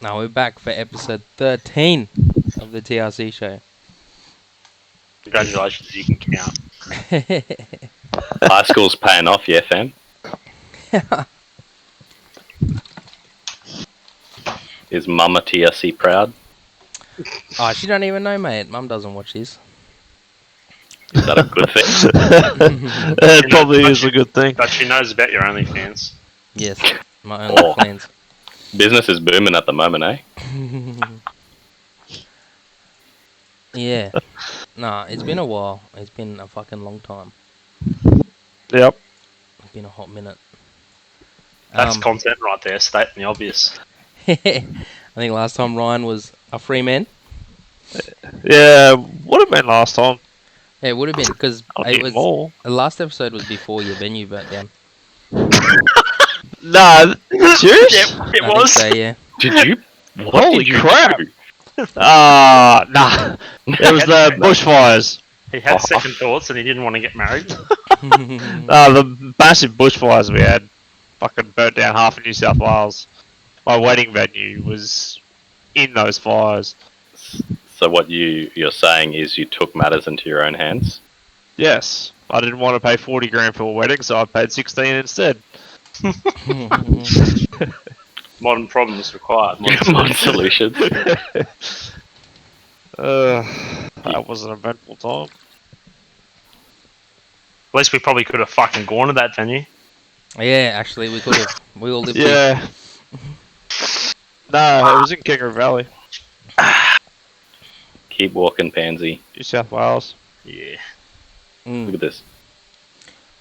Now we're back for episode 13 of the TRC show. Congratulations, you can count. High school's paying off, yeah, fam. Is Mama TRC proud? Oh, she don't even know, mate. Mum doesn't watch this. Is that a good thing? It probably is a good thing. But she knows about your OnlyFans. Yes, my only plans. Business is booming at the moment, eh? Yeah. Nah, it's been a while. It's been a fucking long time. Yep. It's been a hot minute. That's content right there, stating the obvious. I think last time Ryan was a free man. Yeah, would have been last time. Yeah, it would have been, because it was more. the last episode was before your venue burnt down. Nah, serious? It I was. think so, yeah. Did you? What Holy did you crap. do? Nah. It was the bushfires. He had second thoughts and he didn't want to get married. The massive bushfires we had fucking burnt down half of New South Wales. My wedding venue was in those fires. So what you're saying is you took matters into your own hands? Yes. I didn't want to pay 40 grand for a wedding, so I paid 16 instead. Modern problems required. Modern solutions. That was an eventful time. At least we probably could have fucking gone to that venue. Yeah, actually, we could have. We all lived Yeah. No, it was in Kangaroo Valley, Keep walking, pansy. New South Wales. Yeah. Look at this.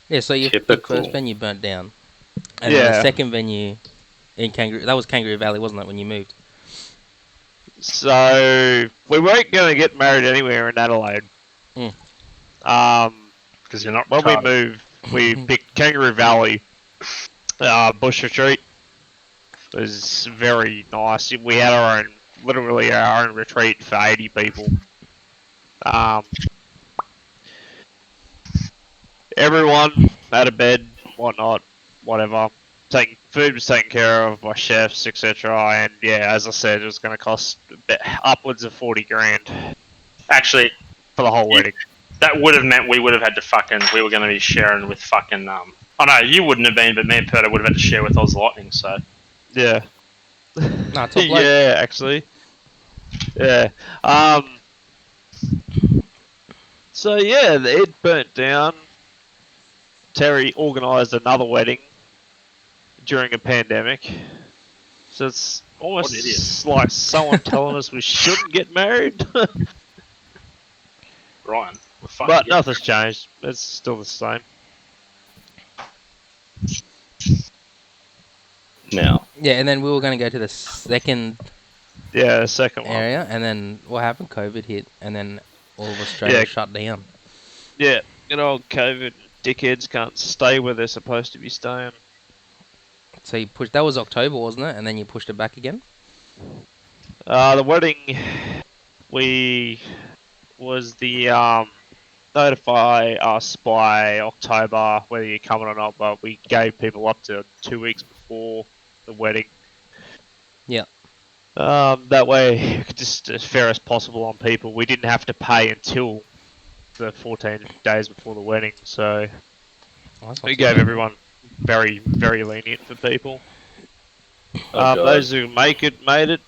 Yeah, so your Typical. first venue burnt down. And then the Yeah. second venue in Kangaroo... That was Kangaroo Valley, wasn't it, when you moved? So we weren't going to get married anywhere in Adelaide. Because you're not When we retarded. moved, we picked Kangaroo Valley bush retreat. It was very nice. We had literally our own retreat for 80 people. Everyone had a bed, whatnot, whatever. Food was taken care of by chefs, etc. And yeah, as I said, it was going to cost upwards of 40 grand Actually, for the whole wedding. that would have meant we would have had to we were going to be sharing with fucking, oh no, you wouldn't have been, but me and Perta would have had to share with Oz Lightning, so. Yeah. No, top bloke. Yeah, actually. Yeah. So yeah, it burnt down. Terry organised another wedding during a pandemic. So it's What an idiot. almost like someone telling us we shouldn't get married. Ryan, we're fucking But getting- nothing's changed. It's still the same. Now, Yeah, and then we were going to go to the second Yeah, the second one. area, and then what happened? COVID hit, and then all of Australia Yeah. shut down. Yeah, good old COVID dickheads can't stay where they're supposed to be staying. So you pushed... That was October, wasn't it? And then you pushed it back again? The wedding, was the notify us by October whether you're coming or not, but we gave people up to 2 weeks before the wedding. Yeah. That way, just as fair as possible on people. We didn't have to pay until the 14 days before the wedding, so Oh, that's not we too gave bad. everyone very, very lenient for people. God. Those who make it, made it.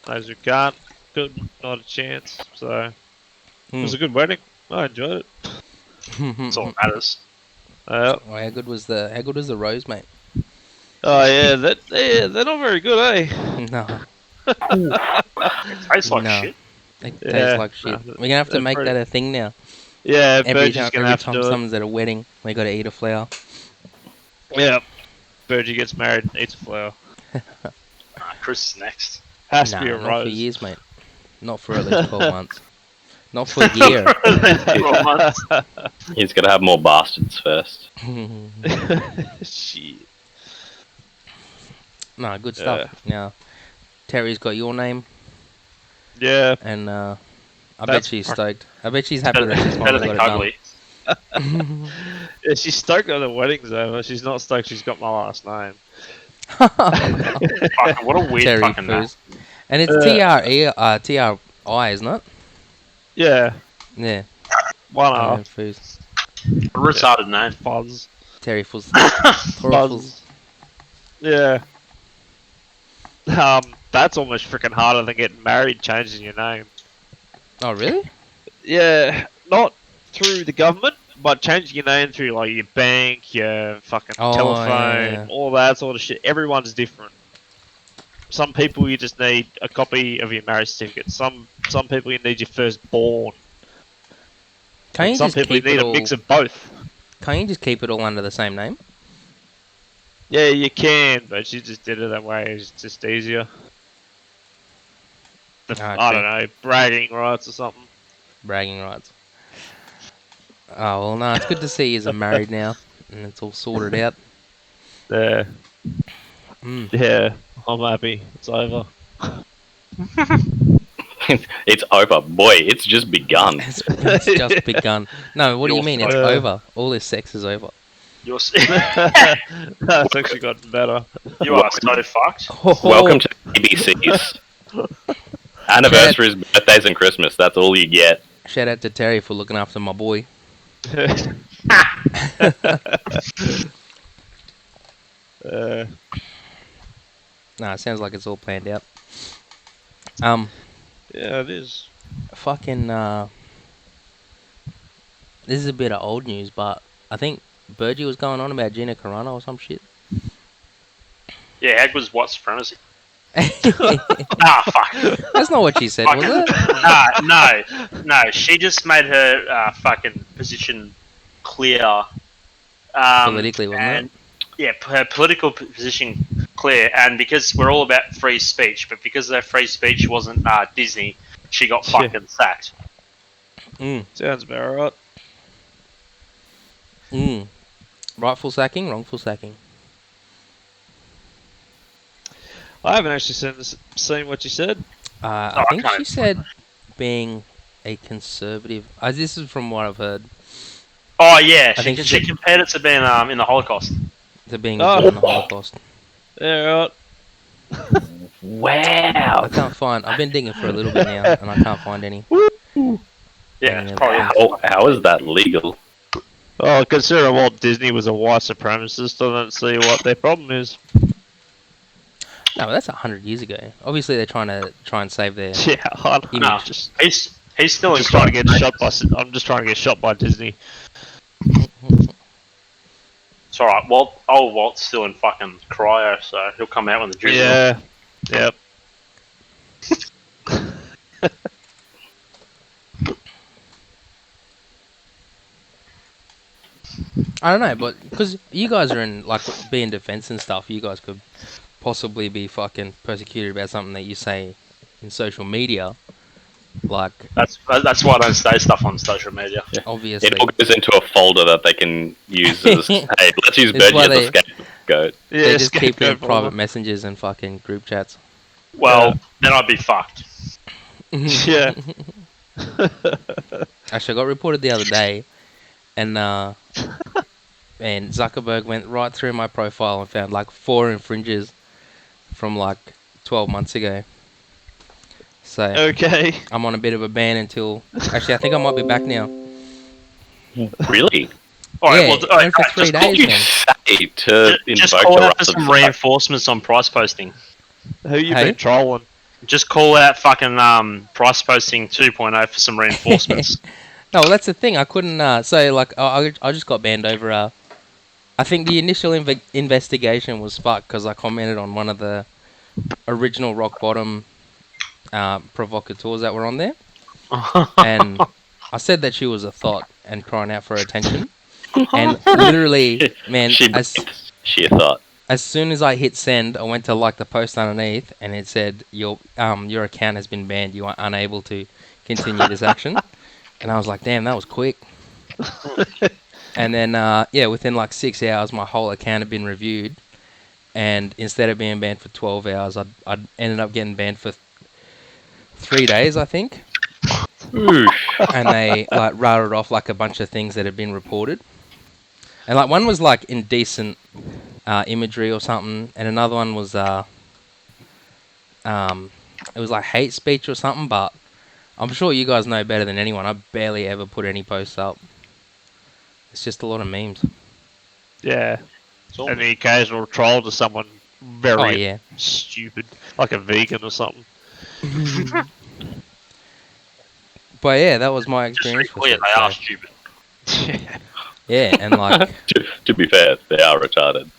Those who can't, good, not a chance. So it was a good wedding. I enjoyed it. That's all that matters. Oh, how good was the rose, mate? Oh yeah, they're not very good, eh? No, It tastes like No. shit. it Yeah, tastes like shit. no, We're gonna have to they're make pretty- that a thing now. Yeah, Every Virgie's time, gonna have to do it. someone's at a wedding, they got to eat a flower. Yeah, Virgie gets married and eats a flower. Chris is next. Has Nah, to be a not for rose. years, mate. Not for at least 12 months. Not for a year. 12 months. he's got to have more bastards first. Shit. No, good stuff. Now, Terry's got your name, Yeah. and I bet That's she's fuck- stoked. I bet she's happy Better, that she's better finally than got it Cuddly. Yeah, she's stoked on the weddings though, but she's not stoked she's got my last name. Fucking, what a weird Terry fucking name. Foos. And it's T-R-I, isn't it? Yeah. Yeah. One Terry R. Foos. A retarded name. Fuzz. Terry Foos. Terry Foos. Fuzz. Yeah. That's almost freaking harder than getting married, changing your name. Oh, really? Yeah, not through the government, but changing your name through like your bank, your fucking Oh, telephone, yeah. all that sort of shit. Everyone's different. Some people you just need a copy of your marriage certificate. Some people you need your firstborn. Can't you Some just people you keep it need a all? mix of both. Can't you just keep it all under the same name? Yeah, you can, but she just did it that way. It's just easier. I don't know, bragging rights or something. Bragging rights. Oh, well, no, it's good to see you're married now, and it's all sorted out. Yeah. Mm. Yeah, I'm happy. It's over. It's over. Boy, it's just begun. It's just begun. No, what do you mean? It's Yeah. over. All this sex is over. You're That's actually gotten better. you are so fucked. Welcome to ABCs. Anniversaries, birthdays, and Christmas. That's all you get. Shout out to Terry for looking after my boy. Nah, it sounds like it's all planned out. Yeah, it is. Fucking, this is a bit of old news, but I think Burgie was going on about Gina Carano or some shit. Yeah, Hag was white supremacy. That's Fuck. not what she said, was it? No. She just made her fucking position clear. Politically, wasn't it? and, yeah, her political position clear, and because we're all about free speech, but because their free speech wasn't Disney, she got fucking sacked. Sounds about right. Rightful sacking, wrongful sacking. I haven't actually seen what you said. I think she said being a conservative. This is from what I've heard. Oh yeah, I think she compared it to being in the Holocaust. To being in the Holocaust. Yeah, right. Wow. I can't find. I've been digging for a little bit now, and I can't find any. Yeah, it's probably How is that legal? Oh, considering Walt Disney was a white supremacist, I don't see what their problem is. No, but that's 100 years ago. Obviously, they're trying and save their. Yeah, I don't know. no. He's still in. Just trying to get shot by. I'm just trying to get shot by Disney. It's alright. Walt's still in fucking cryo, so he'll come out when the drizzle. Yeah. Yep. I don't know, but because you guys are in like being defense and stuff, you guys could possibly be fucking persecuted about something that you say in social media. Like That's why I don't say stuff on social media. obviously, It all goes into a folder that they can use as, hey, let's use It's why Burgie as a scapegoat. Yeah, they just keep it in scapegoat private folder. messages and fucking group chats. Well, then I'd be fucked. Yeah. Actually, I got reported the other day, and Zuckerberg went right through my profile and found like 4 infringers from like 12 months ago. So Okay. I'm on a bit of a ban until. Actually, I think I might be back now. Really? Alright, Yeah, well, only for 3 What did days, you man. say to just invoke call the out right for of some the- reinforcements on price posting. Who you Hey? been trolling? Just call out fucking price posting 2.0 for some reinforcements. No, well, that's the thing. I couldn't. So like, I just got banned over. I think the initial investigation was fucked because I commented on one of the original rock bottom provocateurs that were on there, and I said that she was a thought and crying out for attention. And literally, man, She thought. as soon as I hit send, I went to like the post underneath, and it said your account has been banned. You are unable to continue this action. And I was like, damn, that was quick. And then within like 6 hours, my whole account had been reviewed, and instead of being banned for 12 hours, I ended up getting banned for 3 days, I think. And they like rattled off like a bunch of things that had been reported. And like one was like indecent imagery or something, and another one was it was like hate speech or something. But I'm sure you guys know better than anyone. I barely ever put any posts up. It's just a lot of memes. Yeah. It's all And the occasional troll to someone very Oh yeah. stupid, like a vegan or something. But yeah, that was my just to be experience with clear, it. they are So, stupid. yeah, and like, To be fair, they are retarded.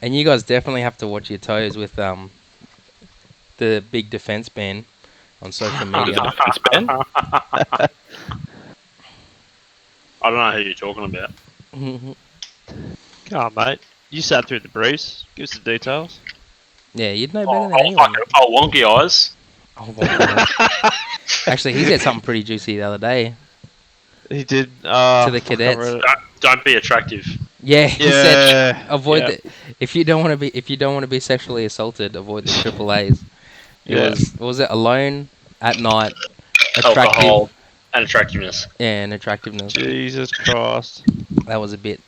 and you guys definitely have to watch your toes with the big defense ban on social media. Defense ban? I don't know who you're talking about. Come on, mate. You sat through the briefs. Give us the details. Yeah, you'd know better Oh, than anyone. Wonky eyes. Oh, well, actually, he said something pretty juicy the other day. He did. To the cadets. Don't be attractive. Yeah, he said Yeah. avoid yeah. the if you don't want to be sexually assaulted, avoid the triple A's. It Yeah. was what was it, alone, at night, attractive, Alcohol and attractiveness. yeah, and attractiveness. Jesus Christ. That was a bit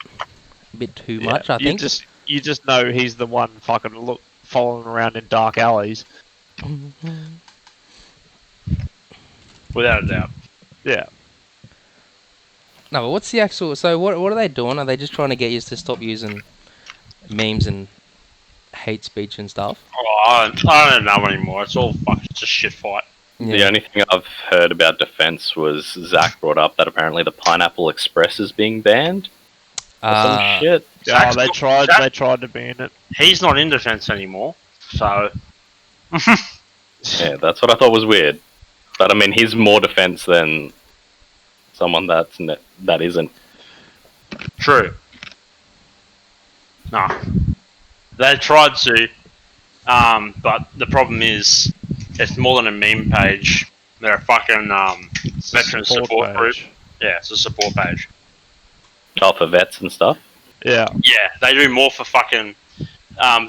too Yeah, much, I think. You just know he's the one fucking following around in dark alleys. Without a doubt. Yeah. No, but what's the actual? So what are they doing? Are they just trying to get you to stop using memes and hate speech and stuff? Oh, I don't know anymore. It's all fucking just shit fight. The only thing I've heard about defense was Zach brought up that apparently the Pineapple Express is being banned. Or some shit. Yeah, they Zach- tried to ban it. He's not in defense anymore, so Yeah, that's what I thought was weird. But I mean, he's more defense than someone that isn't. true. No, they tried to, but the problem is it's more than a meme page. They're a fucking veteran support group. page. Yeah, it's a support page. Oh, for vets and stuff. Yeah. Yeah, they do more for fucking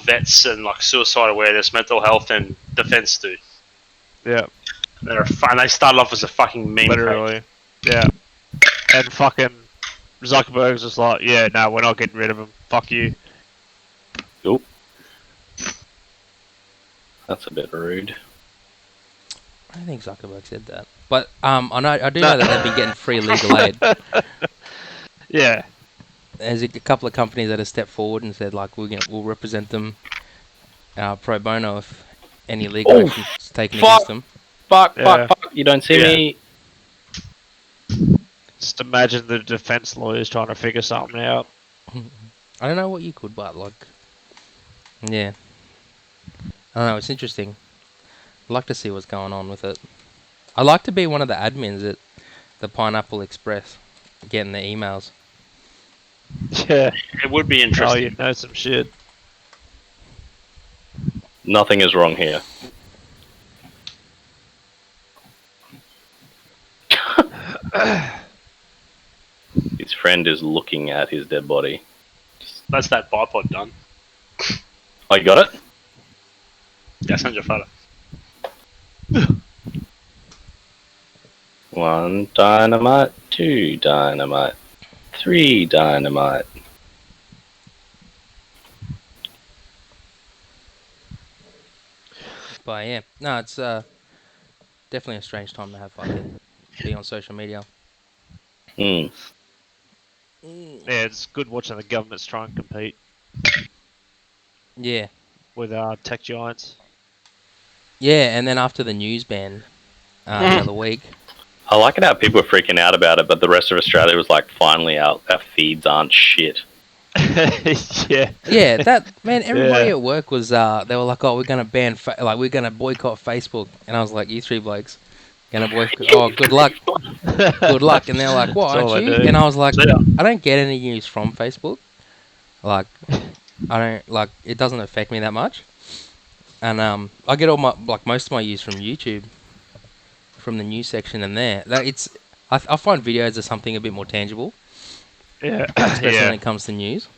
vets and like suicide awareness, mental health, and defense do. Yeah. And they started off as a fucking meme page. Literally. Yeah. And fucking Zuckerberg's just like, yeah, no, we're not getting rid of him. Fuck you. Oop. That's a bit rude. I don't think Zuckerberg said that, but I do know that they've been getting free legal aid. Yeah. There's a couple of companies that have stepped forward and said like we'll represent them pro bono if any legal Oh, action is taken fuck. against them. Fuck, Yeah. fuck. You don't see Yeah. me. Just imagine the defense lawyers trying to figure something out. I don't know what you could, but like, yeah, I don't know. It's interesting. I'd like to see what's going on with it. I'd like to be one of the admins at the Pineapple Express, getting the emails. Yeah. It would be Oh, interesting. you know some shit. Nothing is wrong here. His friend is looking at his dead body. That's that bipod done. Oh, you got it? Yeah, send your photo. 1 dynamite, 2 dynamite, 3 dynamite. But yeah, no, it's definitely a strange time to have fucking be on social media. Hmm. Yeah, it's good watching the governments try and compete Yeah, with tech giants. yeah, and then after the news ban the other week, I like it how people are freaking out about it, but the rest of Australia was like, finally, our feeds aren't shit. Yeah. yeah, that man, everybody Yeah. at work was they were like, oh, we're gonna ban we're gonna boycott Facebook, and I was like, you three blokes gonna boycott? Oh, good luck, good luck. And they're like, what, That's all aren't I you? do. And I was like, So, yeah. I don't get any news from Facebook. Like, I don't like it doesn't affect me that much. And I get all my most of my news from YouTube, from the news section, and there. I find videos of something a bit more tangible, Yeah. especially when Yeah. it comes to news.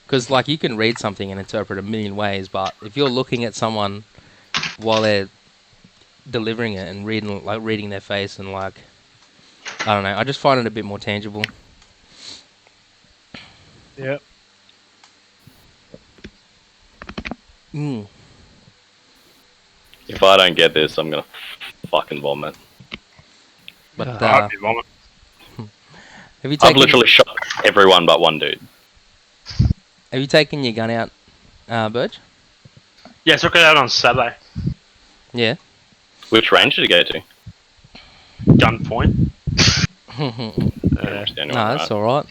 Because like you can read something and interpret a million ways, but if you're looking at someone while they're delivering it and reading their face and like, I don't know, I just find it a bit more tangible. Yeah. Mm. If I don't get this, I'm gonna fucking vomit. But I hope you vomit. have you I've taken literally shot everyone but one dude. your gun out, Burge? Yeah, took it out on Saturday. Yeah. Which range did you go to? Gunpoint. Interesting, No, right? that's all right.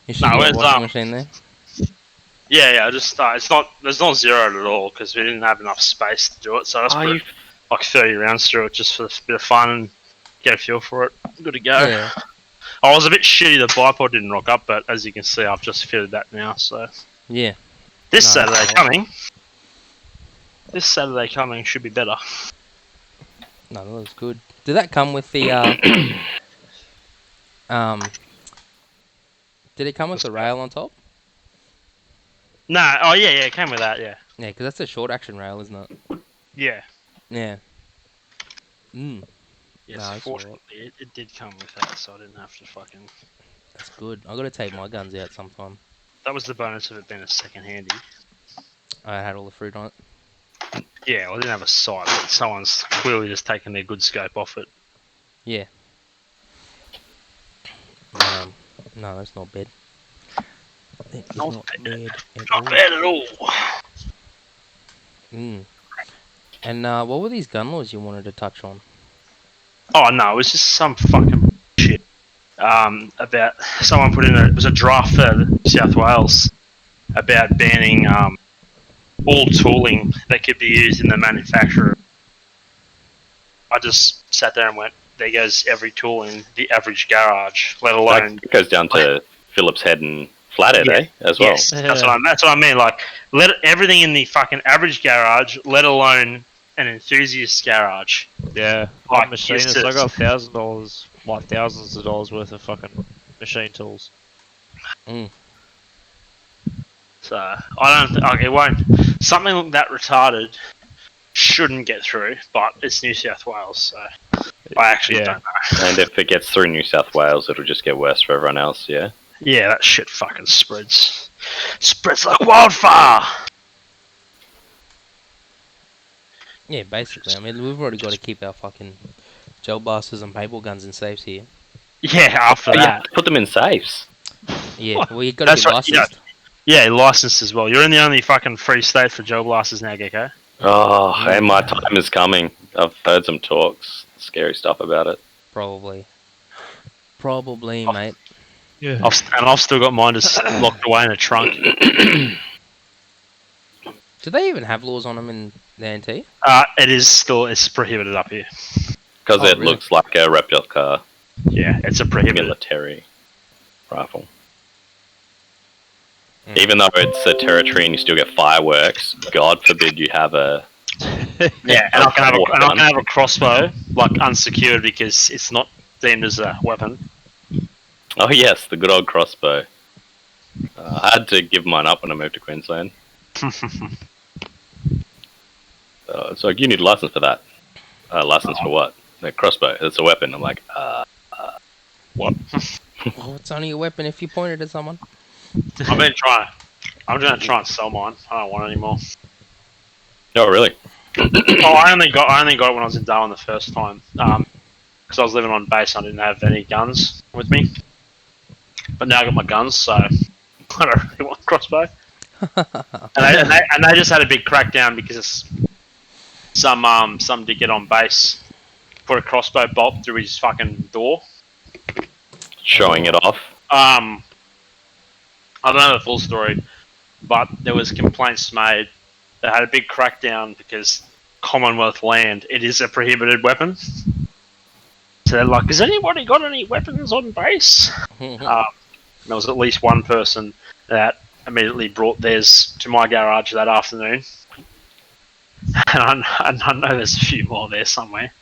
You should No, get a it's, washing machine there. Yeah, just it's not. There's not zeroed at all because we didn't have enough space to do it. So I just Are put you like 30 rounds through it just for a bit of fun and get a feel for it. Good to go. Yeah. I was a bit shitty the bipod didn't rock up, but as you can see, I've just fitted that now. So Yeah. this No, that's Saturday all right. coming. This Saturday coming should be better. No, that looks good. Did that come with the Did it come with the rail on top? Nah. Oh yeah, it came with that. Yeah. Yeah, because that's a short action rail, isn't it? Yeah. Yeah. Mm. Yes. Nah, that's Fortunately, it did come with that, so I didn't have to fucking. That's good. I got to take my guns out sometime. That was the bonus of it being a second handy. I had all the fruit on it. Yeah, well, I didn't have a sight, but someone's clearly just taken their good scope off it. Yeah. No, that's not bad. That is Not not bad. bad at Not all. bad at all. Mm. And what were these gun laws you wanted to touch on? Oh no, it was just some fucking shit. About someone put in it was a draft for New South Wales about banning all tooling that could be used in the manufacture. I just sat there and went, there goes every tool in the average garage, let alone. It goes down to Phillips Head and Flathead, Yeah. as well. Yes, that's what I mean. Like, let everything in the fucking average garage, let alone an enthusiast garage. Yeah, Like, I'm machinist. I got $1,000, like thousands of dollars worth of fucking machine tools. Mm. So I don't. It won't. Something that retarded shouldn't get through, but it's New South Wales, so I actually Yeah. don't know. And if it gets through New South Wales, it'll just get worse for everyone else, yeah? Yeah, that shit fucking spreads like wildfire. Yeah, basically. I mean, we've already got to keep our fucking gel blasters and paintball guns in safes here. Yeah, after But you have that. to put them in safes. Yeah, well, you've got to That's be right, yeah. licensed. Yeah, licensed as well. You're in the only fucking free state for Joe Blasters now, Gecko. Oh, and my time is coming. I've heard some talks, scary stuff about it. Probably, mate. Yeah. I've still got mine just locked away in a trunk. Do they even have laws on them in the NT? It's prohibited up here. Because Oh, it really? looks like a replica Yeah, it's a prohibited. military rifle. Mm. Even though it's a territory and you still get fireworks, God forbid you have a... Yeah, and I can have Walk I gun. can have a crossbow, like unsecured because it's not deemed as a weapon. Oh yes, the good old crossbow. I had to give mine up when I moved to Queensland. It's like, you need a license for that. License for what? The crossbow. It's a weapon. I'm like, what? Well, it's only a weapon if you point it at someone. I'm going to try and sell mine. I don't want it anymore. Oh, really? I only got it when I was in Darwin the first time. Because I was living on base and I didn't have any guns with me. But now I got my guns, so I don't really want a crossbow. and they just had a big crackdown because some dickhead on base put a crossbow bolt through his fucking door. Showing it off. I don't know the full story, but there was complaints made. They had a big crackdown because Commonwealth land, it is a prohibited weapon. So they're like, has anybody got any weapons on base? There was at least one person that immediately brought theirs to my garage that afternoon. And I know there's a few more there somewhere.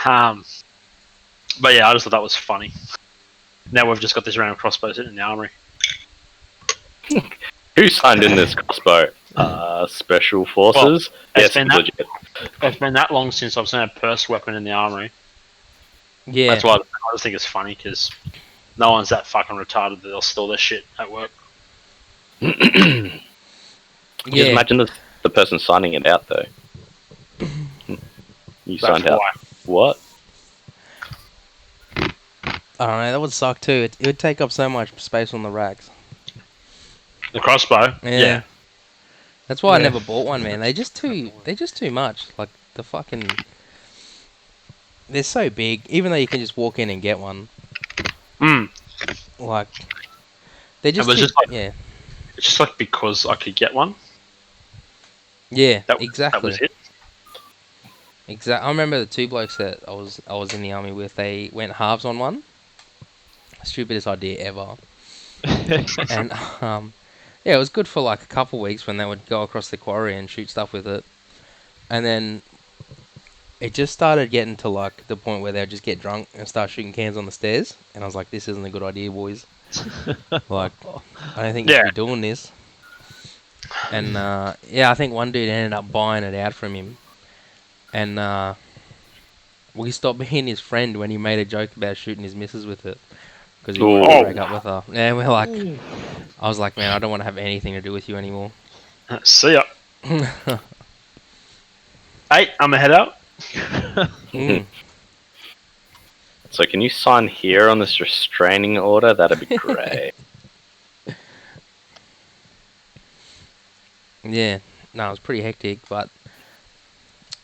But yeah, I just thought that was funny. Now we've just got this random crossbow sitting in the armory. Who signed in this crossbow? Special Forces? Well, yes, legit. It's been that long since I've seen a purse weapon in the armory. Yeah. That's why I just think it's funny, because no one's that fucking retarded that they'll steal their shit at work. Just imagine the person signing it out though. You signed out. What? I don't know. That would suck too. It would take up so much space on the racks. The crossbow. Yeah. That's why I Yeah. never bought one, man. They're just too much. Like the fucking, they're so big. Even though you can just walk in and get one, like they're just, was too, just like- yeah, It's just like because I could get one. yeah, That exactly. was it. I remember the two blokes that I was in the army with. They went halves on one. Stupidest idea ever. And yeah, it was good for like a couple weeks when they would go across the quarry and shoot stuff with it. And then it just started getting to like the point where they would just get drunk and start shooting cans on the stairs. And I was like, this isn't a good idea, boys. Like, I don't think you should be doing this. And yeah, I think one dude ended up buying it out from him. And we stopped being his friend when he made a joke about shooting his missus with it. Because he wanted to break up with her. Yeah, we're like, I was like, man, I don't want to have anything to do with you anymore. See ya. Hey, I'm a head out. So can you sign here on this restraining order? That'd be great. Yeah, no, it was pretty hectic, but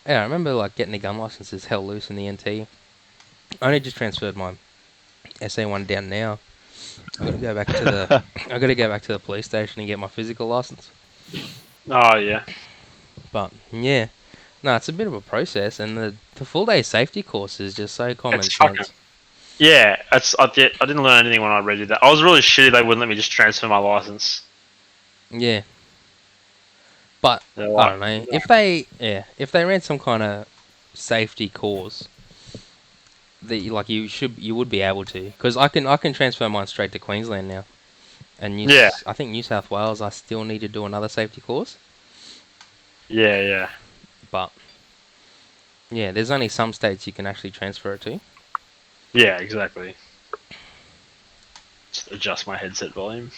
yeah, I remember like getting the gun licenses hell loose in the NT. I only just transferred my SA1 down now. I gotta go back to the police station and get my physical license. Oh yeah. But yeah, no, it's a bit of a process, and the full day safety course is just so common It's sense. fucking- Yeah, I didn't learn anything when I read that. I was really shitty they wouldn't let me just transfer my license. Yeah. But They're I like, don't know if they ran some kind of safety course that you would be able to, because I can transfer mine straight to Queensland now, and I think New South Wales I still need to do another safety course, Yeah. but yeah, there's only some states you can actually transfer it to. Yeah, exactly. Just adjust my headset volume.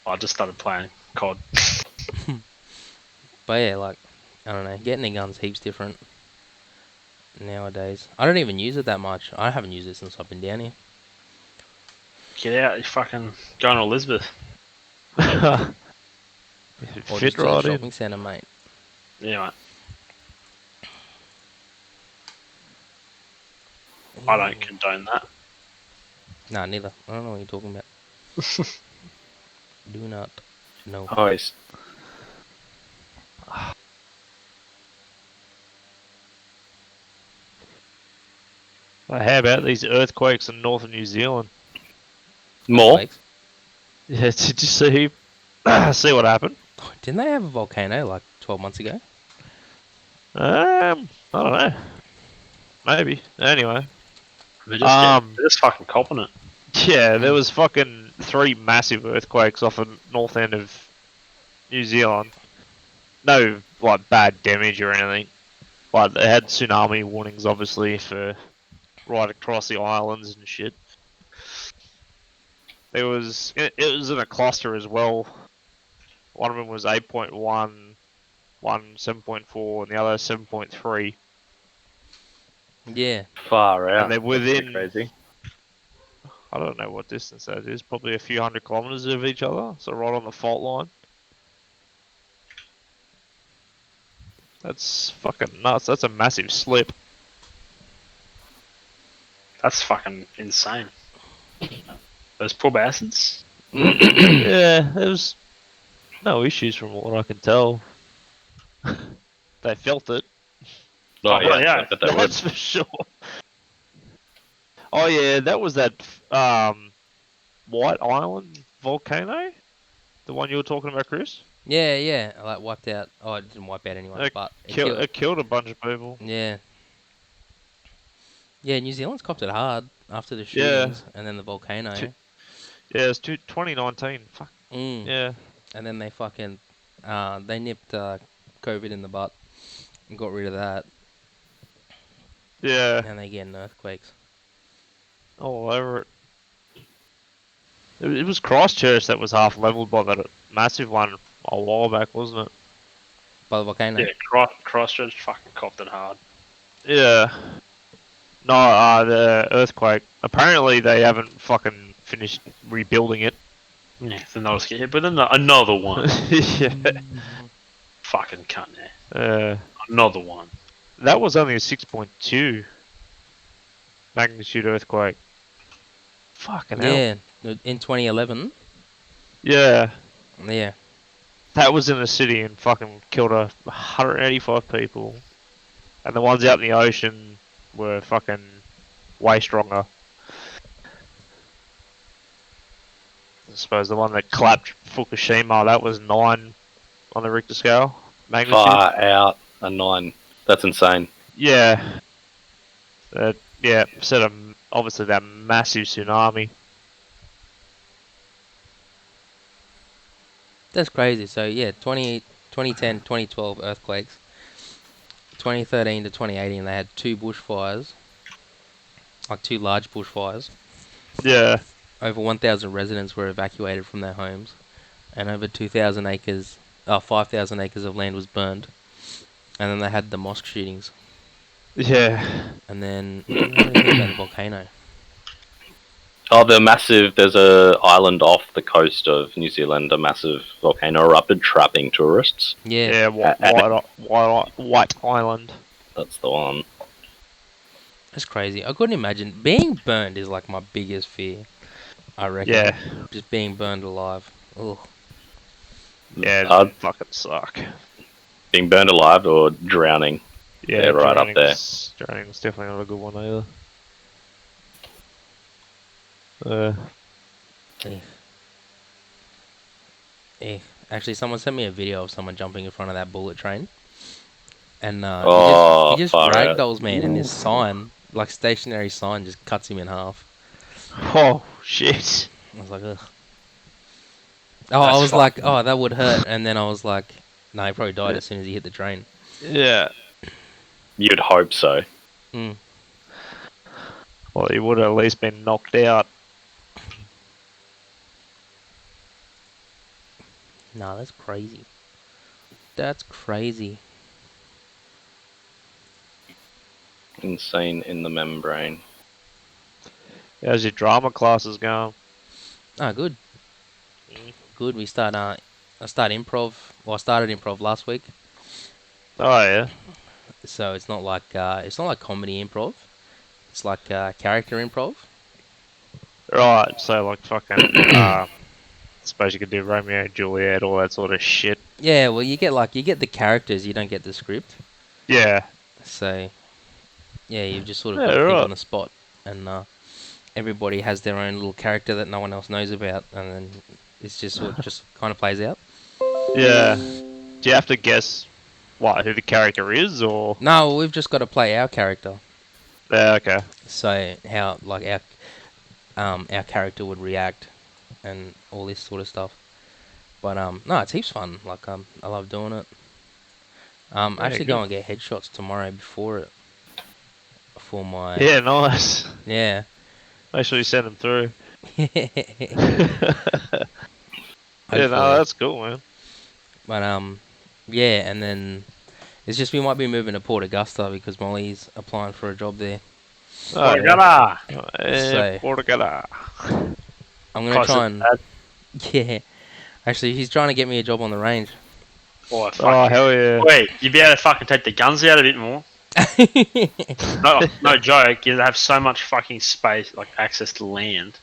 I just started playing COD. But yeah, like I don't know, getting a gun's heaps different nowadays. I don't even use it that much. I haven't used it since I've been down here. Get out, you fucking going to Elizabeth. Or Fit just to the right shopping in. centre, mate. Yeah, mate. I don't condone that. Nah, neither. I don't know what you're talking about. Do not know. Oh, it's Well, how about these earthquakes in northern New Zealand? more. Flakes. Yeah, did you see see what happened? Didn't they have a volcano like 12 months ago? I don't know. Maybe. Anyway. They're just fucking copping it. Yeah, there was fucking 3 massive earthquakes off the north end of New Zealand. No, like, bad damage or anything. But they had tsunami warnings, obviously, for right across the islands and shit. It was in a cluster as well. One of them was 8.1, one 7.4, and the other 7.3. Yeah. Far out. And they're That's pretty within, crazy. I don't know what distance that is, probably a few hundred kilometres of each other, so right on the fault line. That's fucking nuts. That's a massive slip. That's fucking insane. Those poor bastards. Yeah, there was no issues from what I can tell. They felt it. Oh, yeah, yeah. I bet they would. That's for sure. Oh yeah, that was that White Island volcano, the one you were talking about, Chris. Yeah. I like wiped out. Oh, it didn't wipe out anyone, but It killed a bunch of people. Yeah. Yeah, New Zealand's copped it hard after the shootings and then the volcano. Yeah, it was 2019. Fuck. Yeah. And then they fucking they nipped COVID in the butt and got rid of that. Yeah. And they getting earthquakes. All over it. It was Christchurch that was half leveled by that massive one a while back, wasn't it? by the volcano. Yeah, Christchurch fucking copped it hard. Yeah. No, the earthquake. Apparently, they haven't fucking finished rebuilding it. Yeah, then they'll just get hit with another one. Yeah. Fucking cunt there. Another one. That was only a 6.2 magnitude earthquake. Fucking hell. Yeah, in 2011. Yeah. Yeah, That was in the city and fucking killed 185 people. And the ones out in the ocean were fucking way stronger. I suppose the one that clapped Fukushima, that was 9 on the Richter scale. Magnitude. Far out a 9. That's insane. Yeah. Yeah, set of obviously that massive tsunami. that's crazy. So yeah, 2010, 2012 earthquakes. 2013 to 2018, they had 2 bushfires, like 2 large bushfires. Yeah. Over 1,000 residents were evacuated from their homes, and over 5,000 acres of land was burned. And then they had the mosque shootings. Yeah. And then what do you think about the volcano? Oh, there's a island off the coast of New Zealand, a massive volcano erupted, trapping tourists. Yeah, Yeah, White Island. That's the one. that's crazy. I couldn't imagine being burned is like my biggest fear. I reckon. Yeah. Just being burned alive. Ugh. Yeah, it I'd- fucking suck. Being burned alive or drowning. Yeah, They're right up there. Drowning's definitely not a good one either. Eh. Actually, someone sent me a video of someone jumping in front of that bullet train. And Oh, he just far out. ragdolls, man, and this sign, like stationary sign, just cuts him in half. Oh, shit. I was like, ugh. Oh, I That's was like, oh, that would hurt. And then I was like, no, he probably died as soon as he hit the train. Yeah. You'd hope so. Mm. Well, he would have at least been knocked out. Nah, that's crazy. That's crazy. Insane in the membrane. How's your drama classes going? Ah, good. Good. I started improv. Well, I started improv last week, Oh, yeah. so it's not like comedy improv. It's like character improv. Right, so like fucking, suppose you could do Romeo and Juliet, all that sort of shit. Yeah, well, you get the characters, you don't get the script. Yeah. So, yeah, you've just sort of Yeah, got to think right. on the spot, and everybody has their own little character that no one else knows about, and then it's just just kind of plays out. Yeah. Do you have to guess who the character is, or? No, we've just got to play our character. Yeah, okay. So how like our character would react, and all this sort of stuff. But no, it's heaps fun. Like I love doing it. Yeah, Actually good. go and get headshots tomorrow before it. For my Yeah, nice. yeah. Make sure you send them through. Hopefully. Yeah, no, that's cool, man. But yeah, and then it's just we might be moving to Port Augusta because Molly's applying for a job there. Oh, yeah. Portagala. So- Portagala. I'm gonna Close try to and that. yeah. Actually, he's trying to get me a job on the range. Oh, Oh, fuck. hell yeah. Wait, you'd be able to fucking take the guns out a bit more. No joke. You have so much fucking space, like access to land.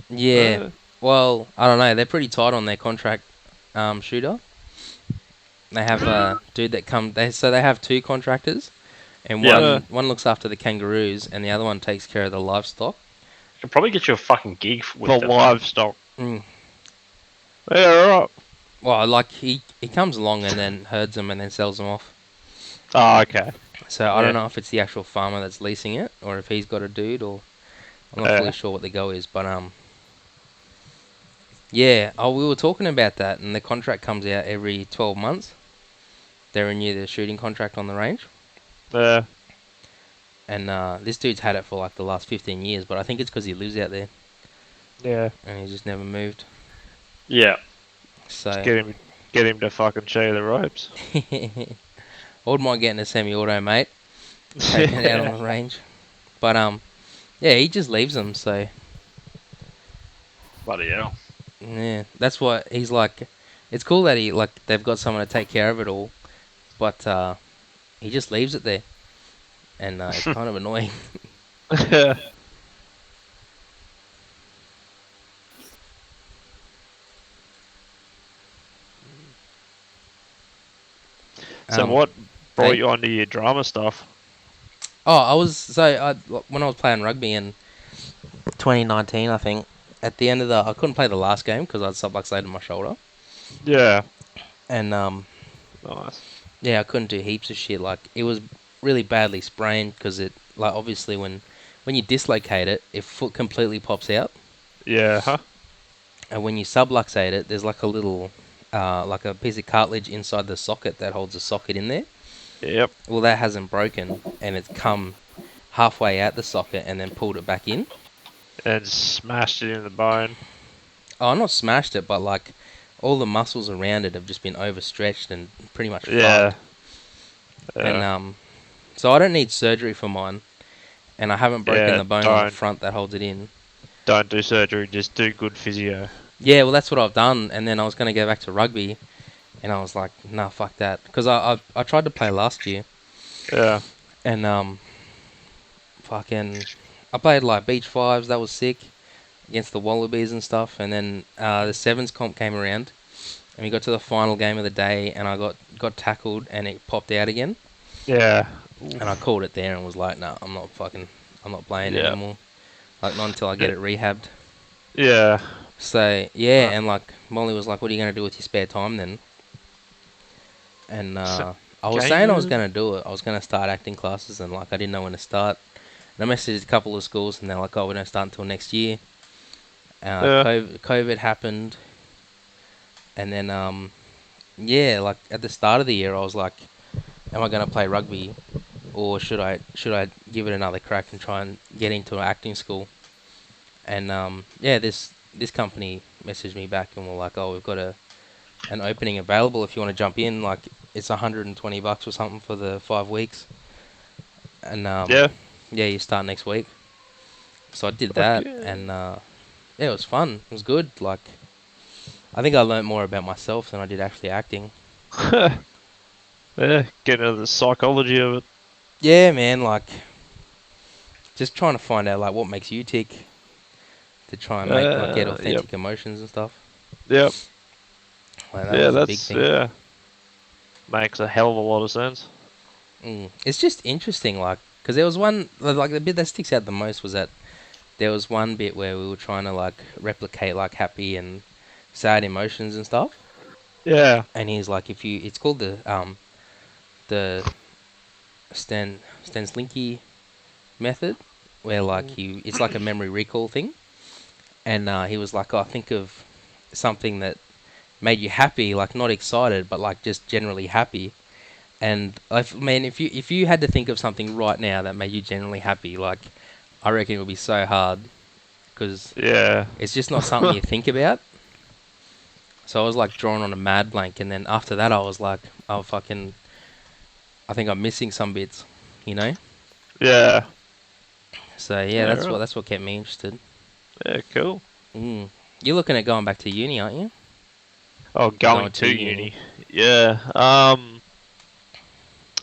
Yeah. Well, I don't know. They're pretty tight on their contract shooter. They have a dude that they have 2 contractors, and Yeah. one looks after the kangaroos, and the other one takes care of the livestock. Could probably get you a fucking gig with The them. livestock. Mm. Yeah, right. Well, like he comes along and then herds them and then sells them off. Oh, okay. So I Yeah. don't know if it's the actual farmer that's leasing it, or if he's got a dude, or I'm not fully sure what the go is. But yeah. Oh, we were talking about that, and the contract comes out every 12 months. They renew their shooting contract on the range. Yeah. And this dude's had it for like the last 15 years, but I think it's because he lives out there Yeah. and he's just never moved. Yeah. So Get him Get him to fucking show you the ropes. I wouldn't mind getting a semi-auto, mate. Taking it out on the range. But yeah, he just leaves them. So Bloody hell. yeah, that's what he's like. It's cool that they've got someone to take care of it all, but he just leaves it there, and it's kind of annoying. So what brought hey? you onto your drama stuff? Oh, when I was playing rugby in 2019, I think at the end of I couldn't play the last game because I had subluxated my shoulder, Yeah. and Nice. yeah, I couldn't do heaps of shit. Like it was really badly sprained because it like obviously when you dislocate it, your foot completely pops out, Yeah. Huh? and when you subluxate it, there's like a little like a piece of cartilage inside the socket that holds the socket in there. Yep. Well, that hasn't broken, and it's come halfway out the socket and then pulled it back in. And smashed it in the bone. Oh, not smashed it, but like all the muscles around it have just been overstretched and pretty much Yeah. fucked. And so I don't need surgery for mine, and I haven't broken Yeah, the bone on the don't. front that holds it in. Don't do surgery. Just do good physio. Yeah, well, that's what I've done, and then I was going to go back to rugby, and I was like, nah, fuck that, because I tried to play last year, Yeah. and fucking, I played like beach fives, that was sick, against the Wallabies and stuff, and then the sevens comp came around, and we got to the final game of the day, and I got tackled, and it popped out again, Yeah. and I called it there and was like, nah, I'm not playing Yeah. anymore, like not until I get it rehabbed. Yeah. So yeah, and like Molly was like, "What are you gonna do with your spare time then?" And I was saying I was gonna do it. I was gonna start acting classes, and like I didn't know when to start. And I messaged a couple of schools, and they're like, "Oh, we don't start until next year." Yeah. COVID happened, and then yeah, like at the start of the year, I was like, "Am I gonna play rugby, or should I give it another crack and try and get into an acting school?" And yeah, this company messaged me back and were like, "Oh, we've got an opening available if you want to jump in. Like it's $120 or something for the 5 weeks, and Yeah. yeah, you start next week." So I did Fuck that, yeah. and yeah, it was fun. It was good. Like I think I learned more about myself than I did actually acting. Yeah. Get into the psychology of it. Yeah, man. Like just trying to find out like what makes you tick to try and get Yep. authentic emotions and stuff. Yep. Like that Yeah. was a big That's thing. yeah. Makes a hell of a lot of sense. It's just interesting, like, because there was one, like, the bit that sticks out the most was that there was one bit where we were trying to, like, replicate, like, happy and sad emotions and stuff. Yeah. And he's like, it's called the Stanslinky method, where, like, it's like a memory recall thing. And he was like, oh, think of something that made you happy, like, not excited, but, like, just generally happy. And I mean, if you had to think of something right now that made you genuinely happy, like I reckon it would be so hard because Yeah. it's just not something you think about. So I was like drawing on a mad blank, and then after that, I was like, oh fucking, I think I'm missing some bits, you know. Yeah. So yeah, Yeah. Right. that's what kept me interested. Yeah. Cool. You're looking at going back to uni, aren't you? Oh, going to uni. Yeah.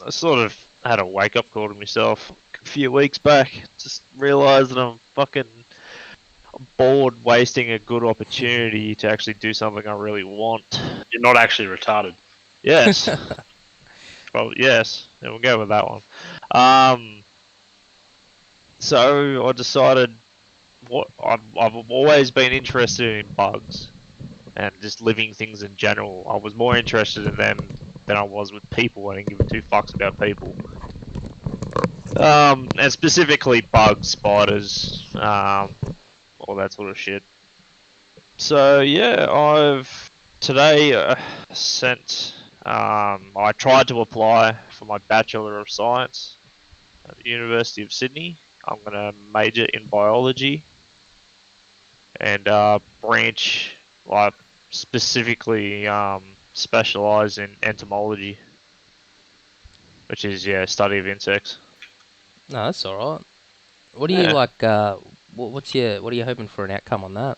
I sort of had a wake up call to myself a few weeks back. Just realised that I'm fucking bored wasting a good opportunity to actually do something I really want. You're not actually retarded. Yes. Well, yes. Yeah, we'll go with that one. So I decided I've always been interested in bugs and just living things in general. I was more interested in them than I was with people. I didn't give a two fucks about people. And specifically bugs, spiders, all that sort of shit. So yeah, today sent. I tried to apply for my Bachelor of Science at the University of Sydney. I'm gonna major in biology and branch like specifically specialise in entomology, which is study of insects. No, that's all right. What do you Yeah. like? What are you hoping for an outcome on that?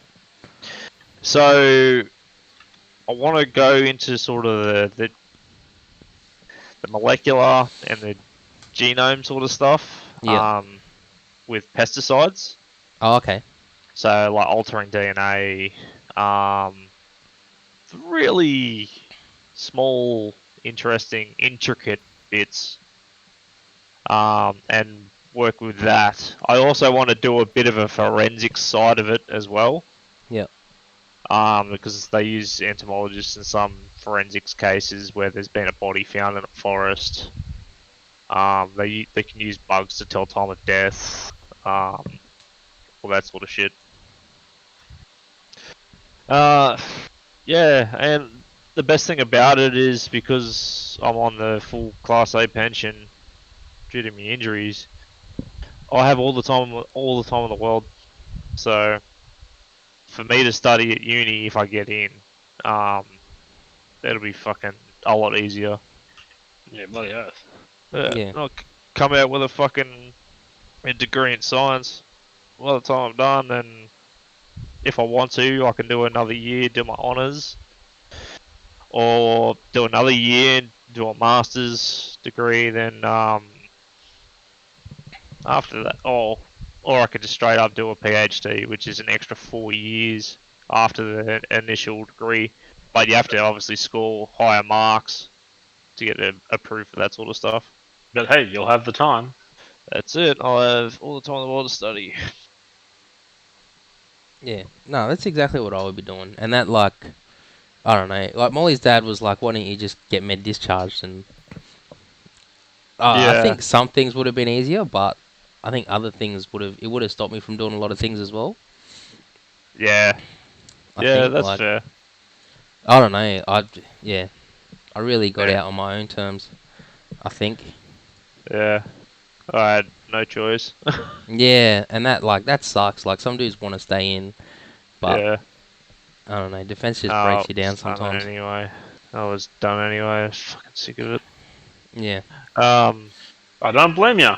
So I want to go into sort of the molecular and the genome sort of stuff. Yeah. With pesticides. Oh, okay. So like altering DNA, really small, interesting, intricate bits, and work with that. I also want to do a bit of a forensic side of it as well. Yeah. Because they use entomologists in some forensics cases where there's been a body found in a forest. They can use bugs to tell time of death, all that sort of shit. Yeah, and the best thing about it is because I'm on the full Class A pension due to my injuries, I have all the time in the world. So for me to study at uni, if I get in, that'll be fucking a lot easier. Yeah, bloody earth. Yeah. I'll come out with a degree in science. By the time I'm done, and if I want to, I can do another year, do my honours, or do another year, do a master's degree, then after that, or I could just straight up do a PhD, which is an extra 4 years after the initial degree. But you have to obviously score higher marks to get approved for that sort of stuff. But hey, you'll have the time. That's it. I'll have all the time in the world to study. Yeah. No, that's exactly what I would be doing. And that, like, I don't know. Like, Molly's dad was like, why don't you just get med discharged? And I Yeah, think some things would have been easier, but I think other things it would have stopped me from doing a lot of things as well. yeah, I yeah. think, That's like, fair. I don't know. I really got Yeah. out on my own terms, I think. Yeah, I had no choice. Yeah, and that sucks. Like, some dudes want to stay in, but Yeah. I don't know. Defense just I breaks you down was done sometimes. anyway. I was done anyway. I was fucking sick of it. Yeah. Um. I don't blame you.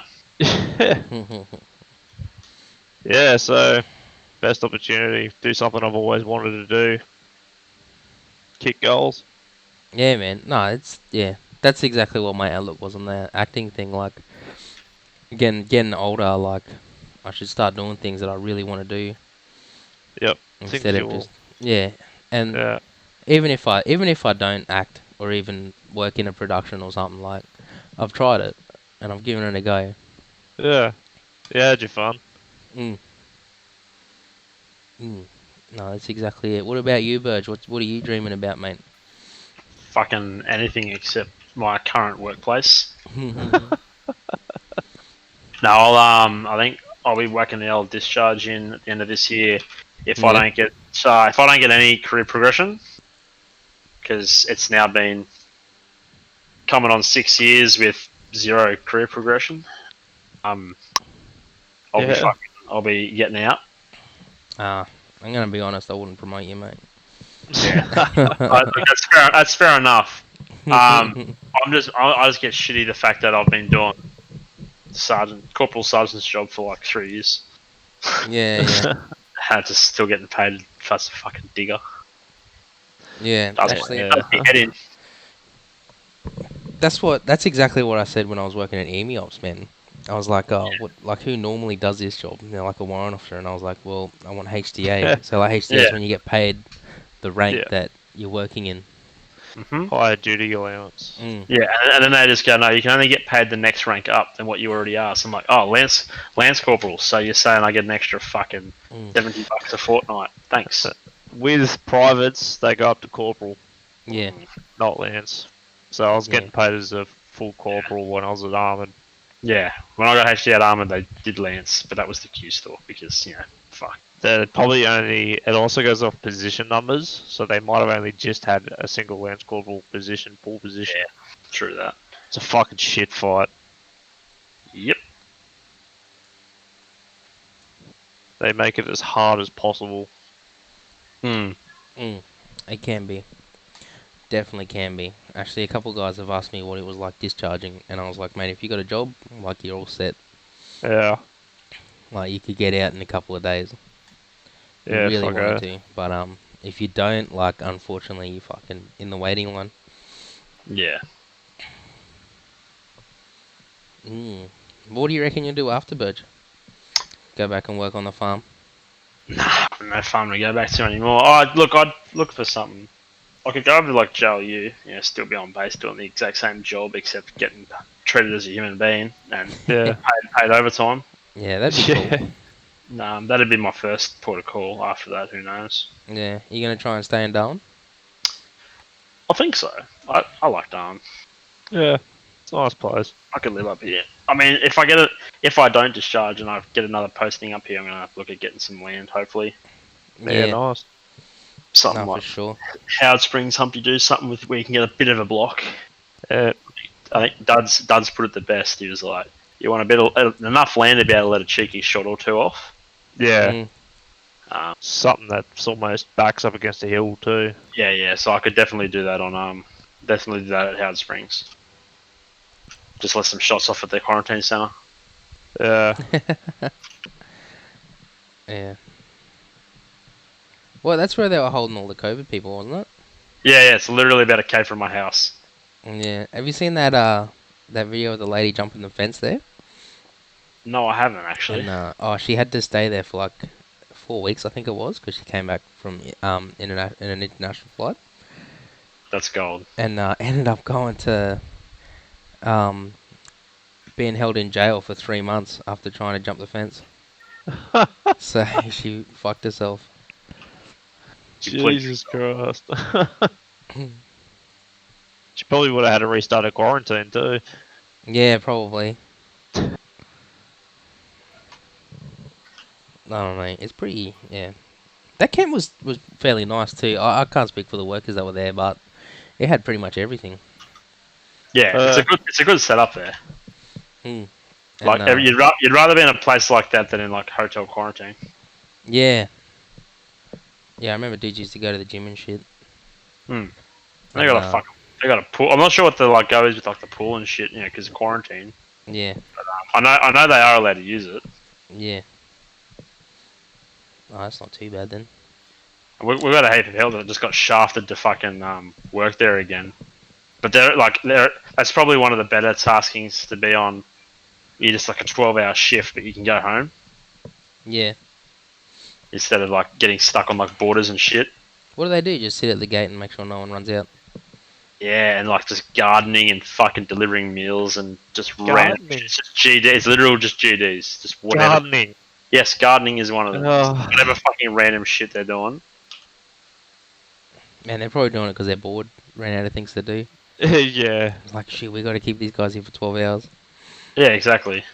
Yeah. So best opportunity. Do something I've always wanted to do. Kick goals. Yeah, man. No, that's exactly what my outlook was on the acting thing. Like, getting older, like, I should start doing things that I really want to do Yep. instead Things of you'll. just, yeah. And Yeah. even if I don't act or even work in a production or something, like, I've tried it and I've given it a go. Yeah. Yeah. Had your fun. Mm. Mm. No, that's exactly it. What about you, Burge? What are you dreaming about, mate? Fucking anything except my current workplace. No, I think I'll be whacking the old discharge in at the end of this year if I Yeah. don't get any career progression, because it's now been coming on 6 years with zero career progression. I'll Yeah. I'll be getting out. I'm gonna be honest. I wouldn't promote you, mate. Yeah, that's fair enough. I just get shitty the fact that I've been doing corporal sergeant's job for like 3 years. Yeah. And just still getting paid for a fucking digger. Yeah. Actually, Yeah. Does my head in. that's exactly what I said when I was working at EMI Ops, man. I was like, oh, who normally does this job? You know, like a warrant officer, and I was like, well, I want HDA. So like HDA is Yeah. when you get paid the rank Yeah. that you're working in. Mm-hmm. Higher duty allowance. Mm. Yeah, and then they just go, no, you can only get paid the next rank up than what you already are. So I'm like, oh, Lance Corporal. So you're saying I get an extra fucking Mm. $70 a fortnight? Thanks. With privates, they go up to corporal, Yeah, not lance. So I was yeah, getting paid as a full corporal when I was at Armoured. Yeah, when I got HDA at Armoured, they did Lance, but that was the Q store because, fuck. They probably only. It also goes off position numbers, so they might have only just had a single lance corporal position, full position. Yeah, true that. It's a fucking shit fight. Yep. They make it as hard as possible. Hmm. it can be. definitely can be. Actually, a couple of guys have asked me what it was like discharging, and I was like, mate, if you got a job, like you're all set. Yeah. Like you could get out in a couple of days. If you Yeah, really fuck wanted it. to, but if you don't, like, unfortunately, you fucking in the waiting line. Yeah. What do you reckon you'll do after Burge? Go back and work on the farm. Nah, no fun to go back to anymore. I'd look for something. I could go over to like JLU, still be on base doing the exact same job except getting treated as a human being and Yeah. paid overtime. Yeah, that'd be cool. That'd be my first port of call. After that, who knows? Yeah, you gonna try and stay in Darwin? I think so. I like Darwin. Yeah. It's a nice place. I could live up here. I mean, if I don't discharge and I get another posting up here, I'm gonna look at getting some land. Hopefully, Yeah, nice. something no, for like sure. Howard Springs, Humpty Doo, something with where you can get a bit of a block. Yeah. I think Duds put it the best. He was like, "You want enough land to be able to let a cheeky shot or two off." Yeah. Mm. Something that's almost backs up against a hill too. Yeah. So I could definitely do that definitely do that at Howard Springs. Just let some shots off at the quarantine center. Yeah. Yeah. Well, that's where they were holding all the COVID people, wasn't it? Yeah. It's literally about a K from my house. Yeah. Have you seen that that video of the lady jumping the fence there? No, I haven't actually. And she had to stay there for like 4 weeks, I think it was, because she came back from in an international flight, That's gold. and ended up going to um being held in jail for 3 months after trying to jump the fence. So she fucked herself. Jesus Christ. She probably would have had to restart her quarantine too. Yeah, probably. I don't know. It's pretty. Yeah, that camp was fairly nice too. I can't speak for the workers that were there, but it had pretty much everything. Yeah, it's a good setup there. And, Like you'd rather be in a place like that than in like hotel quarantine. yeah, I remember dudes used to go to the gym and shit. They got a pool. I'm not sure what the like go is with like the pool and shit, because of quarantine. Yeah, I know they are allowed to use it. yeah. Oh, that's not too bad then. We've got a heap of hell that just got shafted to fucking work there again. But that's probably one of the better taskings to be on. You're just like a 12-hour shift, but you can go home Yeah. instead of like getting stuck on like borders and shit. What do they do? Just sit at the gate and make sure no one runs out? Yeah, and like just gardening and fucking delivering meals and just random. Gardening? It's just GD. It's literal just GDs. Just whatever. Gardening. Yes, gardening is one of them. Oh. Whatever fucking random shit they're doing. Man, they're probably doing it because they're bored, ran out of things to do. Yeah. It's like, shit, we got to keep these guys here for 12 hours. Yeah, exactly.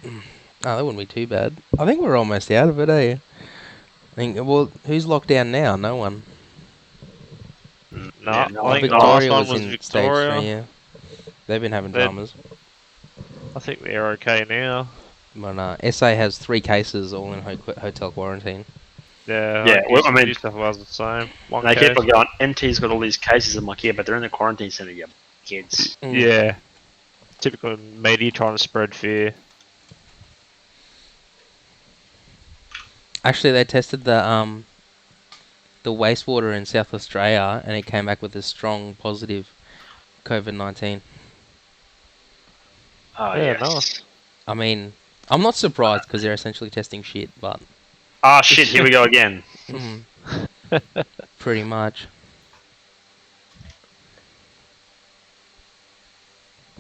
Oh, that wouldn't be too bad. I think we're almost out of it, eh? Well, who's locked down now? No one. No, Yeah, I think the Victoria last one was in Victoria. stage 3, yeah. They've been having Then- dramas. I think they're okay now. But SA has 3 cases all in hotel quarantine. Yeah, Yeah, well, I mean- New South Wales the same. One They case. keep on going, NT's got all these cases. I'm like, yeah, but they're in the quarantine centre, you kids. Mm. Yeah. Typical media trying to spread fear. Actually, they tested the wastewater in South Australia, and it came back with a strong positive COVID-19. Oh, Yeah, yes. nice. I mean, I'm not surprised because they're essentially testing shit, but Ah, shit, here we go again. pretty much.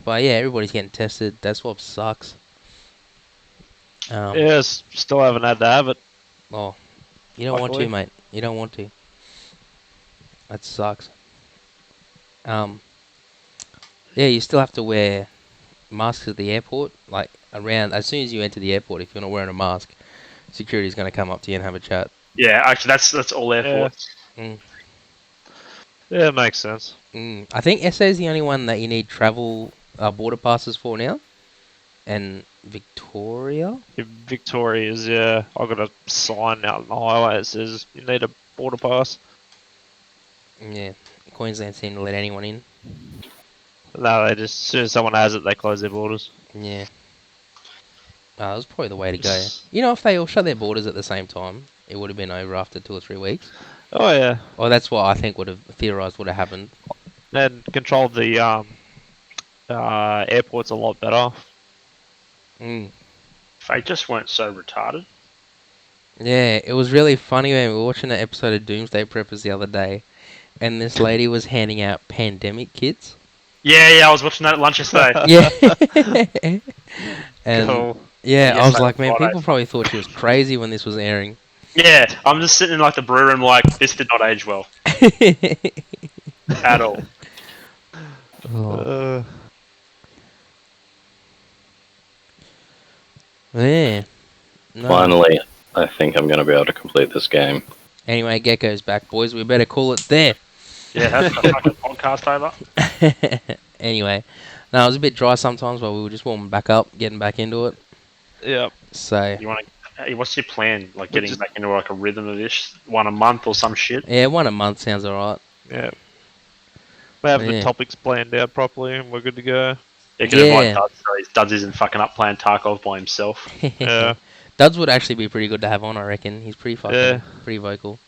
But yeah, everybody's getting tested. That's what sucks. Yes, still haven't had to have it. Oh, you don't want Luckily. to, mate. You don't want to. That sucks. Yeah, you still have to wear masks at the airport. Like around, as soon as you enter the airport, if you're not wearing a mask, security's going to come up to you and have a chat. Yeah, actually, that's all airports. Yeah, it makes sense. I think SA is the only one that you need travel border passes for now, and Victoria. Victoria's, yeah. I've got a sign out on the highway that says you need a border pass. Yeah, Queensland seem to let anyone in. No, they just as soon as someone has it, they close their borders. Yeah. That was probably the way to go. You know, if they all shut their borders at the same time, it would have been over after 2 or 3 weeks. Oh yeah, Or that's what I think would have theorised would have happened. and controlled the airports a lot better. Mm. They just weren't so retarded. Yeah, it was really funny when we were watching an episode of Doomsday Preppers the other day, and this lady was handing out pandemic kits. Yeah, I was watching that at lunch yesterday. Yeah. And Cool. yeah, I Yes, was that like, was man, Friday. people probably thought she was crazy when this was airing. Yeah, I'm just sitting in like the brew room like, this did not age well. At all. Oh, yeah. No. Finally, I think I'm going to be able to complete this game. Anyway, Gecko's back, boys. We better call it there. Yeah, that's the fucking podcast over. Anyway, no, it was a bit dry sometimes while we were just warming back up, getting back into it. Yeah. So, You want to? What's your plan? Like We getting just- back into like a rhythm of this, one a month or some shit. yeah, 1 a month sounds alright. Yeah. We have Yeah. the topics planned out properly, and we're good to go. You can Yeah. invite Duds, so Duds isn't fucking up playing Tarkov by himself. Yeah. Duds would actually be pretty good to have on, I reckon. He's pretty fucking, Yeah. pretty vocal.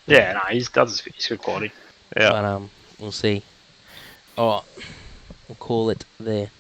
Yeah, no, Duds is good quality. Yeah. But we'll see. Alright, we'll call it there.